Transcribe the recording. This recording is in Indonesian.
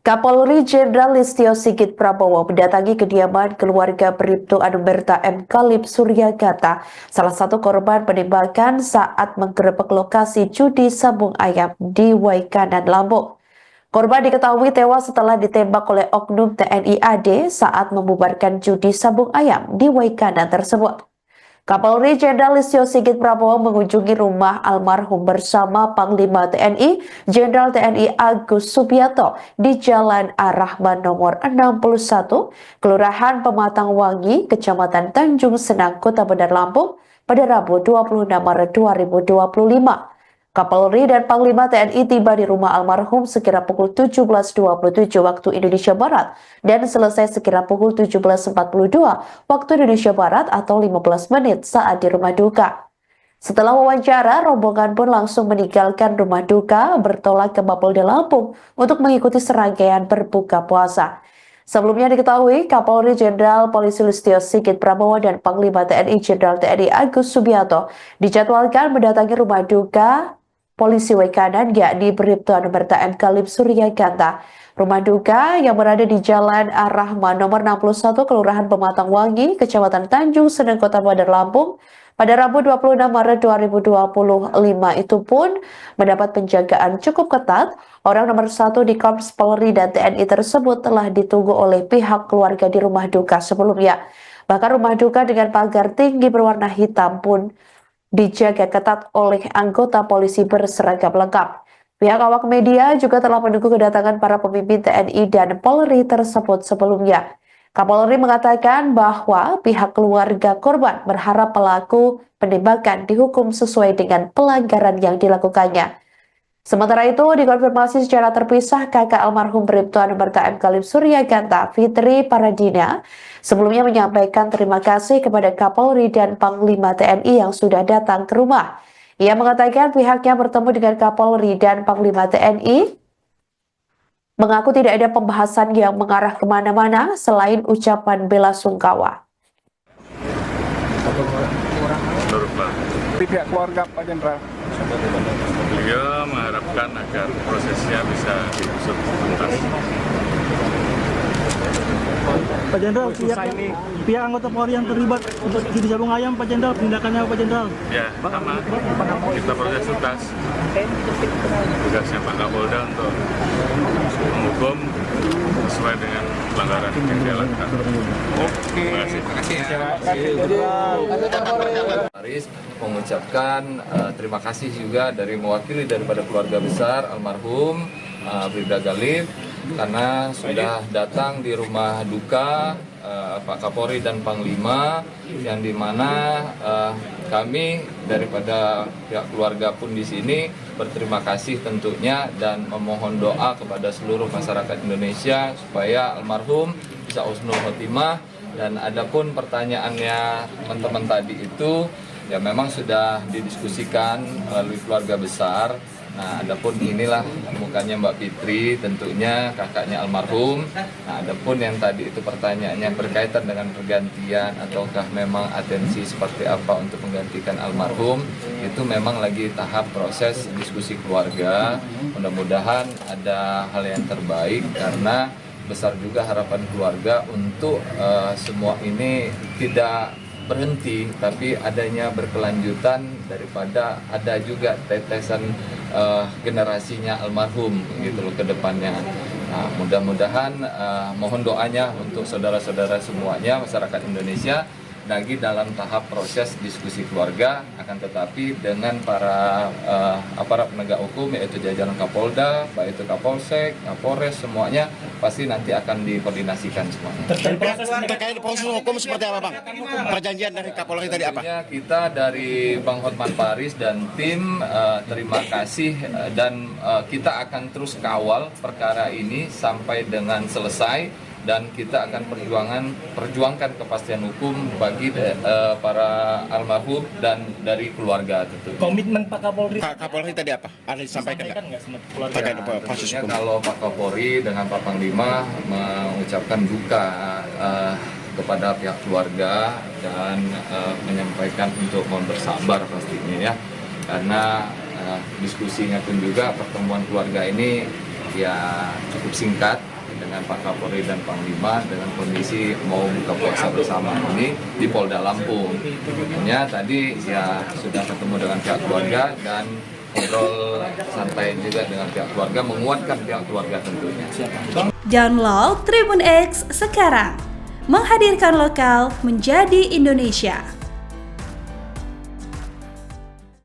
Kapolri Jenderal Listio Sigit Prabowo mendatangi kediaman keluarga Bribtu Anumerta M. Kalib Suryagata, salah satu korban penembakan saat menggerebek lokasi judi sabung ayam di Waikanan, Lampung. Korban diketahui tewas setelah ditembak oleh oknum TNI AD saat membubarkan judi sabung ayam di Waikanan tersebut. Kapolri Jenderal Listio Sigit Prabowo mengunjungi rumah almarhum bersama Panglima TNI Jenderal TNI Agus Subianto di Jalan Ar-Rahman nomor 61, Kelurahan Pematang Wangi, Kecamatan Tanjung Senang, Kota Bandar Lampung pada Rabu 26 Maret 2025. Kapolri dan Panglima TNI tiba di rumah almarhum sekira pukul 17.27 waktu Indonesia Barat dan selesai sekira pukul 17.42 waktu Indonesia Barat atau 15 menit saat di rumah duka. Setelah wawancara, rombongan pun langsung meninggalkan rumah duka bertolak ke Mapolda Lampung untuk mengikuti serangkaian berbuka puasa. Sebelumnya diketahui, Kapolri Jenderal Polisi Listio Sigit Prabowo dan Panglima TNI Jenderal TNI Agus Subianto dijadwalkan mendatangi rumah duka Polisi Waikanan yakni Bribtu Anumerta M. Kalib Suryagata. Rumah duka yang berada di Jalan Ar-Rahman nomor 61 Kelurahan Pematang Wangi, Kecamatan Tanjung Senang, Kota Bandar Lampung pada Rabu 26 Maret 2025 itu pun mendapat penjagaan cukup ketat. Orang nomor 1 di Korps Polri dan TNI tersebut telah ditunggu oleh pihak keluarga di rumah duka sebelumnya. Bahkan rumah duka dengan pagar tinggi berwarna hitam pun dijaga ketat oleh anggota polisi berseragam lengkap. Pihak awak media juga telah menunggu kedatangan para pemimpin TNI dan Polri tersebut sebelumnya. Kapolri mengatakan bahwa pihak keluarga korban berharap pelaku penembakan dihukum sesuai dengan pelanggaran yang dilakukannya. Sementara itu, dikonfirmasi secara terpisah kakak almarhum Bribtu Anumerta M. Kalib Suryagata, Fitri Paradina, sebelumnya menyampaikan terima kasih kepada Kapolri dan Panglima TNI yang sudah datang ke rumah. Ia mengatakan pihaknya bertemu dengan Kapolri dan Panglima TNI, mengaku tidak ada pembahasan yang mengarah kemana-mana selain ucapan bela sungkawa. Di pihak keluarga Pak Jenderal, beliau mengharapkan agar prosesnya bisa diusut tuntas. Pak Jenderal, pihak anggota Polri yang terlibat untuk judi sabung ayam, Pak Jenderal, tindakannya Pak Jenderal? Ya, sama. Kita proses tuntas. Tugasnya Pak Kapolda untuk menghukum sesuai dengan pelanggaran yang dia lakukan. Oke, terima kasih Aris mengucapkan terima kasih juga dari mewakili daripada keluarga besar almarhum Bribda Galib karena sudah datang di rumah duka Pak Kapolri dan Panglima, yang dimana kami daripada pihak keluarga pun di sini berterima kasih tentunya dan memohon doa kepada seluruh masyarakat Indonesia supaya almarhum bisa husnul khotimah. Dan adapun pertanyaannya teman-teman tadi itu ya memang sudah didiskusikan melalui keluarga besar. Nah, adapun inilah mukanya Mbak Fitri, tentunya kakaknya almarhum. Nah, adapun yang tadi itu pertanyaannya berkaitan dengan pergantian ataukah memang atensi seperti apa untuk menggantikan almarhum, itu memang lagi tahap proses diskusi keluarga. Mudah-mudahan ada hal yang terbaik karena besar juga harapan keluarga untuk semua ini tidak berhenti, tapi adanya berkelanjutan daripada ada juga tetesan generasinya almarhum gitu loh ke depannya. Nah, mudah-mudahan mohon doanya untuk saudara-saudara semuanya masyarakat Indonesia lagi dalam tahap proses diskusi keluarga, akan tetapi dengan para aparat penegak hukum yaitu jajaran Kapolda, baik itu Kapolsek, Kapolres, semuanya pasti nanti akan dikoordinasikan semuanya. Terkait proses hukum seperti apa, Bang? Perjanjian dari Kapolri tadi apa? Kita dari Bang Hotman Paris dan tim terima kasih dan kita akan terus kawal perkara ini sampai dengan selesai. Dan kita akan perjuangkan kepastian hukum bagi para almarhum dan dari keluarga tentu. Komitmen Pak Kapolri. Pak Kapolri tadi apa? Ada disampaikan nggak? Terkait proses hukum. Kalau Pak Kapolri dengan Pak Panglima mengucapkan duka kepada pihak keluarga dan menyampaikan untuk mohon bersabar pastinya ya, karena diskusinya pun juga pertemuan keluarga ini ya cukup singkat. dengan Pak Kapolri dan Panglima dengan kondisi mau buka puasa bersama ini di Polda Lampung. Hanya tadi ya sudah ketemu dengan pihak keluarga dan ngobrol santai juga dengan pihak keluarga, menguatkan pihak keluarga tentunya. Download Tribun X sekarang, menghadirkan lokal menjadi Indonesia.